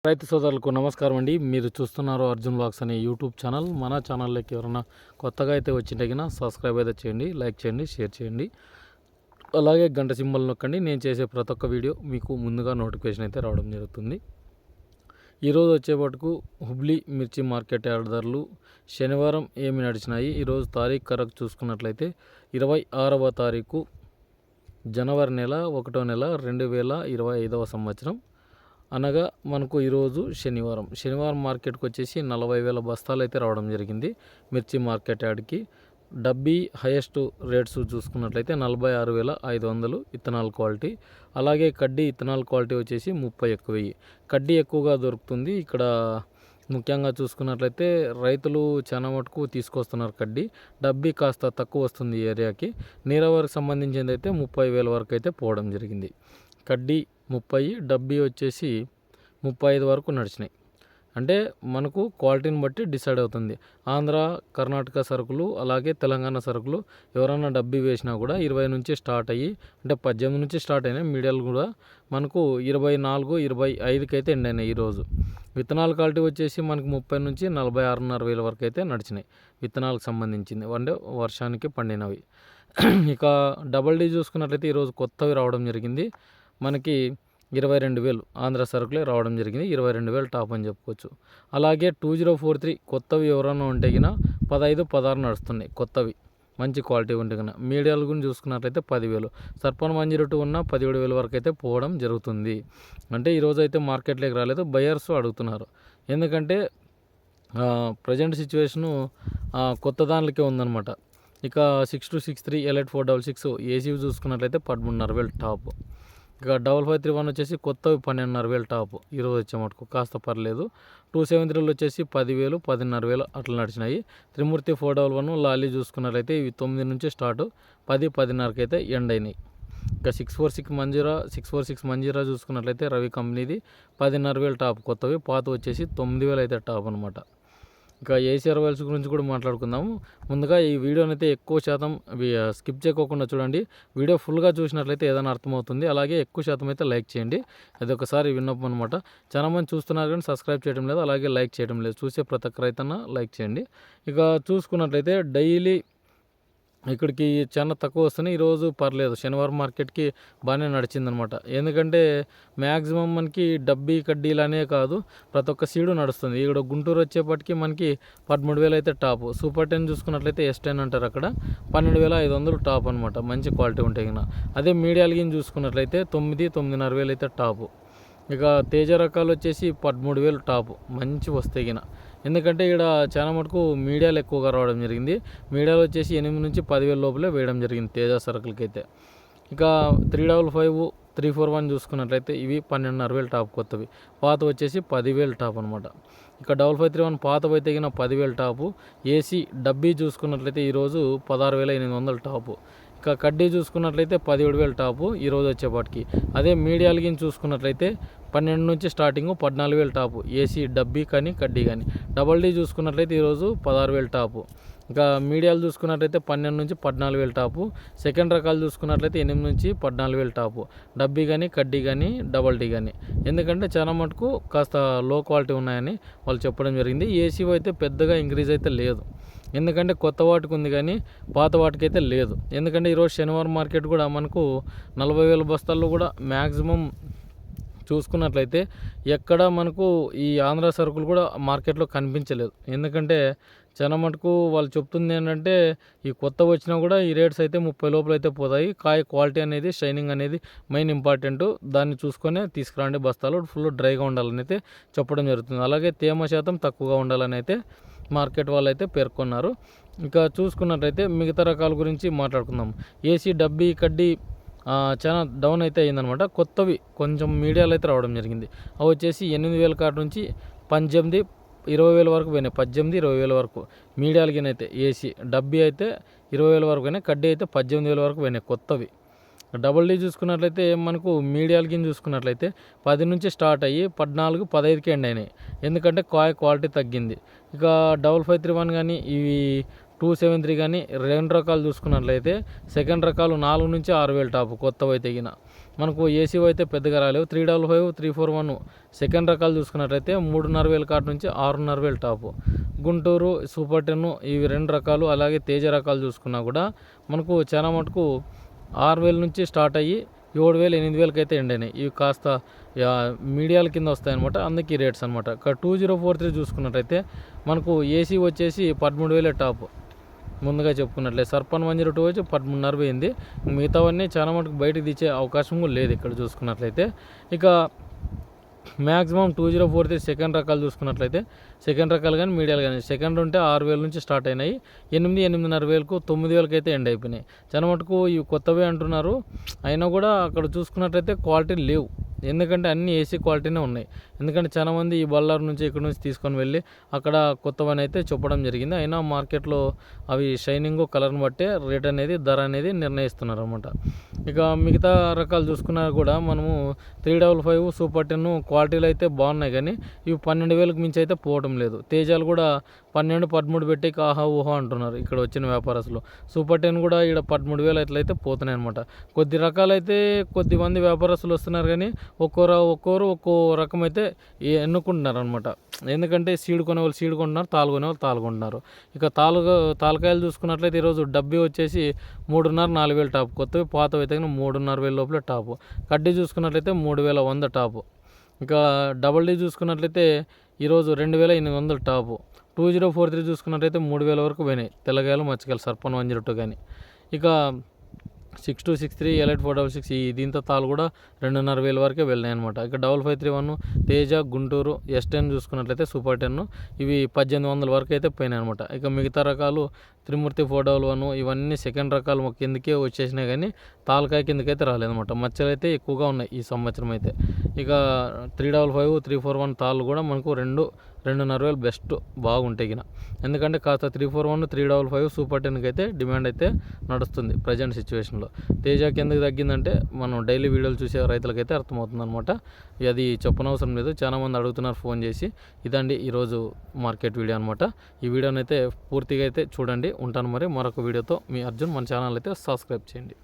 రైతు సోదరులకు నమస్కారం అండి. మీరు చూస్తున్నారు అర్జున్ బ్లాగ్స్ అనే యూట్యూబ్ ఛానల్. మన ఛానల్లోకి ఎవరైనా కొత్తగా అయితే వచ్చింటే సబ్స్క్రైబ్ అయితే చేయండి, లైక్ చేయండి, షేర్ చేయండి. అలాగే గంట సింబల్ నొక్కండి. నేను చేసే ప్రతి ఒక్క వీడియో మీకు ముందుగా నోటిఫికేషన్ అయితే రావడం జరుగుతుంది. ఈరోజు వచ్చేపట్టుకు హుబ్లీ మిర్చి మార్కెట్ యార్డ్ ధరలు శనివారం ఏమి నడిచినాయి, ఈరోజు తారీఖు కరెక్ట్ చూసుకున్నట్లయితే 26వ తారీఖు జనవరి నెల 1వ నెల 2025వ సంవత్సరం, అనగా మనకు ఈరోజు శనివారం మార్కెట్కి వచ్చేసి 40,000 బస్తాలు అయితే రావడం జరిగింది. మిర్చి మార్కెట్ యార్డ్కి డబ్బీ హైయెస్ట్ రేట్స్ చూసుకున్నట్లయితే 46,500 ఇథనాల్ క్వాలిటీ. అలాగే కడ్డీ ఇథనాల్ క్వాలిటీ వచ్చేసి 30,000. కడ్డీ ఎక్కువగా దొరుకుతుంది ఇక్కడ. ముఖ్యంగా చూసుకున్నట్లయితే రైతులు చాలా మటుకు తీసుకొస్తున్నారు కడ్డీ. డబ్బీ కాస్త తక్కువ వస్తుంది ఈ ఏరియాకి. నీరావరికి సంబంధించింది అయితే 30,000 వరకు అయితే పోవడం జరిగింది. కడ్డీ 30, డబ్బీ వచ్చేసి 35 వరకు నడిచినాయి. అంటే మనకు క్వాలిటీని బట్టి డిసైడ్ అవుతుంది. ఆంధ్ర, కర్ణాటక సరుకులు అలాగే తెలంగాణ సరుకులు ఎవరైనా డబ్బీ వేసినా కూడా 20 నుంచి స్టార్ట్ అయ్యి, అంటే 18 నుంచి స్టార్ట్ అయినాయి. మీడియాలు కూడా మనకు 24, 25కి అయితే ఎండ్ అయినాయి ఈరోజు. విత్తనాల క్వాలిటీ వచ్చేసి మనకు 30 నుంచి 46,500 వరకు అయితే నడిచినాయి విత్తనాలకు సంబంధించింది, అంటే వర్షానికి పండినవి. ఇక డబల్ డీ చూసుకున్నట్లయితే ఈరోజు కొత్తవి రావడం జరిగింది. మనకి 22,000 ఆంధ్ర సరుకులే రావడం జరిగింది. 22,000 టాప్ అని చెప్పుకోవచ్చు. అలాగే 2043 కొత్తవి ఎవరైనా ఉంటే గిన 15, 16 నడుస్తున్నాయి కొత్తవి, మంచి క్వాలిటీ ఉంటే కన్నా. మీడియాలు గురించి చూసుకున్నట్లయితే 10,000. సర్పన్ 102 ఉన్న 17,000 వరకు అయితే పోవడం జరుగుతుంది. అంటే ఈరోజు అయితే మార్కెట్లోకి రాలేదు, బయర్స్ అడుగుతున్నారు. ఎందుకంటే ప్రజెంట్ సిచ్యువేషను కొత్త దానికే ఉందన్నమాట. ఇక 6263 ఎలైట్ 466 ఏసీవి చూసుకున్నట్లయితే 13,500 టాప్. ఇక 5531 వచ్చేసి కొత్తవి 12,500 టాప్. ఈరోజు వచ్చే మటుకు కాస్త పర్లేదు. 273 వచ్చేసి 10,000, 10,500 అట్లా నడిచినాయి. త్రిమూర్తి 411 లాలీ చూసుకున్నట్లయితే ఇవి 9 నుంచి స్టార్ట్, 10, 10:30కి అయితే ఎండ్ అయినాయి. ఇక 646 మంజీరా చూసుకున్నట్లయితే రవి కంపెనీది 10,500 టాప్ కొత్తవి. పాత వచ్చేసి 9,000 అయితే టాప్ అనమాట. ఇక ఏసీ అరవైల్స్ గురించి కూడా మాట్లాడుకుందాము. ముందుగా ఈ వీడియోని అయితే ఎక్కువ శాతం స్కిప్ చేయకోకుండా చూడండి. వీడియో ఫుల్గా చూసినట్లయితే ఏదైనా అర్థమవుతుంది. అలాగే ఎక్కువ శాతం అయితే లైక్ చేయండి. అది ఒకసారి విన్నపం అనమాట. చాలా మంది చూస్తున్నారు కానీ సబ్స్క్రైబ్ చేయడం లేదు, అలాగే లైక్ చేయడం లేదు. చూసే ప్రతి ఒక్క రైతన్న లైక్ చేయండి. ఇక చూసుకున్నట్లయితే డైలీ ఇక్కడికి చాలా తక్కువ వస్తున్నాయి. ఈరోజు పర్లేదు, శనివారం మార్కెట్కి బాగానే నడిచిందనమాట. ఎందుకంటే మ్యాక్సిమం మనకి డబ్బీ కడ్డీలనే కాదు, ప్రతి ఒక్క సీడు నడుస్తుంది. ఇక్కడ గుంటూరు వచ్చేపటికి మనకి 13,000 అయితే టాప్. సూపర్ 10 చూసుకున్నట్లయితే S10 అంటారు అక్కడ, 12,500 టాప్ అనమాట. మంచి క్వాలిటీ ఉంటాయి కదా. అదే మీడియాలు గిని చూసుకున్నట్లయితే 9, 9,500 అయితే టాప్. ఇక తేజ రకాలు వచ్చేసి 13,000 టాప్. మంచి వస్తాయి గిన. ఎందుకంటే ఇక్కడ చాలా మటుకు మీడియాలు ఎక్కువగా రావడం జరిగింది. మీడియాలు వచ్చేసి 8 నుంచి 10,000 లోపలే వేయడం జరిగింది తేజ సరుకులకి అయితే. ఇక 355, 341 చూసుకున్నట్లయితే ఇవి 12,500 టాప్ కొత్తవి. పాత వచ్చేసి 10,000 టాప్ అనమాట. ఇక 5531 పాతవి అయితే గిన 10,000 టాపు. ఏసీ డబ్బీ చూసుకున్నట్లయితే ఈరోజు 16,800 టాపు. ఇక కడ్డీ చూసుకున్నట్లయితే 17,000 టాపు ఈరోజు వచ్చేపాటికి. అదే మీడియాలు గిని చూసుకున్నట్లయితే 12 నుంచి స్టార్టింగ్ 14,000 టాపు. ఏసీ డబ్బీ కానీ కడ్డీ కానీ. డబల్ డీ చూసుకున్నట్లయితే ఈరోజు 16,000 టాపు. ఇక మీడియాలు చూసుకున్నట్లయితే 12 నుంచి 14,000 టాపు. సెకండ్ రకాలు చూసుకున్నట్లయితే 8 నుంచి 14,000 టాపు. డబ్బీ కానీ కడ్డీ కానీ డబల్ డీ కానీ. ఎందుకంటే చాలా మటుకు కాస్త లో క్వాలిటీ ఉన్నాయని వాళ్ళు చెప్పడం జరిగింది. ఏసీ అయితే పెద్దగా ఇంక్రీజ్ అయితే లేదు, ఎందుకంటే కొత్త వాటికి ఉంది కానీ పాత వాటికి అయితే లేదు. ఎందుకంటే ఈరోజు శనివారం మార్కెట్ కూడా మనకు 40,000 బస్తాల్లో కూడా మ్యాక్సిమం చూసుకున్నట్లయితే ఎక్కడ మనకు ఈ ఆంధ్ర సరుకులు కూడా మార్కెట్లో కనిపించలేదు. ఎందుకంటే చాలా మటుకు వాళ్ళు చెప్తుంది ఏంటంటే ఈ కొత్త వచ్చినా కూడా ఈ రేట్స్ అయితే 30 లోపల అయితే పోతాయి. కాయ క్వాలిటీ అనేది, షైనింగ్ అనేది మెయిన్ ఇంపార్టెంట్. దాన్ని చూసుకొని తీసుకురండి బస్తాలు. ఫుల్ డ్రైగా ఉండాలని అయితే చెప్పడం జరుగుతుంది. అలాగే తేమ శాతం తక్కువగా ఉండాలని అయితే మార్కెట్ వాళ్ళు అయితే పేర్కొన్నారు. ఇక చూసుకున్నట్లయితే మిగతా రకాల గురించి మాట్లాడుకుందాం. ఏసీ డబ్బీ కడ్డీ చాలా డౌన్ అయితే అయిందనమాట. కొత్తవి కొంచెం మీడియాలో అయితే రావడం జరిగింది. అవి వచ్చేసి 8,000 కాడ నుంచి 18, 20,000 వరకు పోయినాయి. 18, 20,000 వరకు మీడియాలకినైతే. ఏసీ డబ్బీ అయితే 20,000 వరకు పోయినాయి. కడ్డీ అయితే 18,000 వరకు పోయినాయి కొత్తవి. డబల్ డీ చూసుకున్నట్లయితే మనకు మీడియాలకి చూసుకున్నట్లయితే 10 నుంచి స్టార్ట్ అయ్యి 14, 15కి ఎండ్ అయినాయి. ఎందుకంటే క్వాలిటీ తగ్గింది. ఇక 5531 కానీ ఇవి 273 కానీ రెండు రకాలు చూసుకున్నట్లయితే సెకండ్ రకాలు 4 నుంచి 6,000 టాప్ కొత్తవి అయితే గిన. మనకు ఏసీ అయితే పెద్దగా రాలేవు. 355, 341 సెకండ్ రకాలు చూసుకున్నట్లయితే 3,500 కాడ నుంచి 6,500 టాపు. గుంటూరు, సూపర్ 10 ఇవి 2 రకాలు. అలాగే తేజ రకాలు చూసుకున్నా కూడా మనకు చాలా మటుకు 6,000 నుంచి స్టార్ట్ అయ్యి 7,000, 8,000 అయితే ఎండ్ అయినాయి. ఇవి కాస్త మీడియాల కింద వస్తాయన్నమాట, అందుకే ఈ రేట్స్ అనమాట. ఇక్కడ 2043 చూసుకున్నట్టయితే మనకు ఏసీ వచ్చేసి 13,000 టాప్. ముందుగా చెప్పుకున్నట్లే సర్పన్ 102 వచ్చి 13,500 అయింది. మిగతావన్నీ చాలా మటుకు బయటకు తెచ్చే అవకాశం కూడా లేదు ఇక్కడ చూసుకున్నట్లయితే. ఇక మ్యాక్సిమం 2043 సెకండ్ రకాలు చూసుకున్నట్లయితే సెకండ్ రకాలు కానీ మీడియాలు కానీ సెకండ్ ఉంటే 6,000 నుంచి స్టార్ట్ అయినాయి. 8,500 9,000 అయితే ఎండ్ అయిపోయినాయి. చాలా మటుకు ఇవి కొత్తవే అంటున్నారు, అయినా కూడా అక్కడ చూసుకున్నట్లయితే క్వాలిటీ లేవు. ఎందుకంటే అన్ని ఏసీ క్వాలిటీనే ఉన్నాయి. ఎందుకంటే చాలామంది ఈ బళ్ళారు నుంచి ఇక్కడ నుంచి తీసుకొని వెళ్ళి అక్కడ కొత్తవని అయితే చెప్పడం జరిగింది. అయినా మార్కెట్లో అవి షైనింగ్ కలర్ని బట్టే రేట్ అనేది ధర అనేది నిర్ణయిస్తున్నారు అనమాట. ఇక మిగతా రకాలు చూసుకున్నా కూడా మనము 355, సూపర్ 10 క్వాలిటీలు అయితే బాగున్నాయి, కానీ ఇవి 12,000కి మించి అయితే పోవడం లేదు. తేజాలు కూడా 12, 13 పెట్టి ఆహా ఊహా అంటున్నారు ఇక్కడ వచ్చిన వ్యాపారస్తులు. సూపర్ 10 కూడా ఇక్కడ 13,000 అట్లయితే పోతున్నాయి అనమాట. కొద్ది రకాలైతే కొద్ది మంది వ్యాపారస్తులు వస్తున్నారు, కానీ ఒక్కోరు ఒక్కో రకం అయితే ఎన్నుకుంటున్నారు అనమాట. ఎందుకంటే సీడ్ కొనేవాళ్ళు సీడ్ కొంటున్నారు, తాలు కొనేవాళ్ళు తాలు కొంటున్నారు. ఇక తాలకాయలు చూసుకున్నట్లయితే ఈరోజు డబ్బీ వచ్చేసి 3,500, 4,000 టాప్. కొత్తవి పాతవి అయితే 3,500 లోపల టాపు. కడ్డీ చూసుకున్నట్లయితే 3,100 టాపు. ఇంకా డబల్ డీ చూసుకున్నట్లయితే ఈరోజు 2,800 టాపు. 2043 చూసుకున్నట్లయితే 3,000 వరకు పోయినాయి. తెల్లగాయలు మచ్చకాయలు సర్పన్ 102 కానీ. ఇక 6263, ఎలైట్ 466 ఈ దీంతో తాలు కూడా 2,500 వరకే వెళ్ళినాయి అనమాట. ఇక 5531 తేజ, గుంటూరు, S10 చూసుకున్నట్లయితే సూపర్ 10 ఇవి 1,800 వరకు అయితే పోయినాయి అనమాట. ఇక మిగతా రకాలు త్రిమూర్తి 411 ఇవన్నీ సెకండ్ రకాలు కిందకే వచ్చేసినాయి, కానీ తాలకాయ కిందకైతే రాలేదన్నమాట. మచ్చలు అయితే ఎక్కువగా ఉన్నాయి ఈ సంవత్సరం అయితే. ఇక 355, 341 తాళ్ళు కూడా మనకు 2,500 బెస్ట్ బాగుంటాయి గిన. ఎందుకంటే కాస్త 341, 355 సూపర్ 10కి అయితే డిమాండ్ అయితే నడుస్తుంది ప్రజెంట్ సిచ్యువేషన్లో. తేజ కిందకి తగ్గిందంటే మనం డైలీ వీడియోలు చూసే రైతులకైతే అర్థమవుతుంది అనమాట. అది చెప్పనవసరం లేదు, చాలామంది అడుగుతున్నారు ఫోన్ చేసి. ఇదండి ఈరోజు మార్కెట్ వీడియో అనమాట. ఈ వీడియోని అయితే పూర్తిగా అయితే చూడండి. ఉంటాను మరి మరొక వీడియోతో. మీ అర్జున్. మన ఛానల్ అయితే సబ్స్క్రైబ్ చేయండి.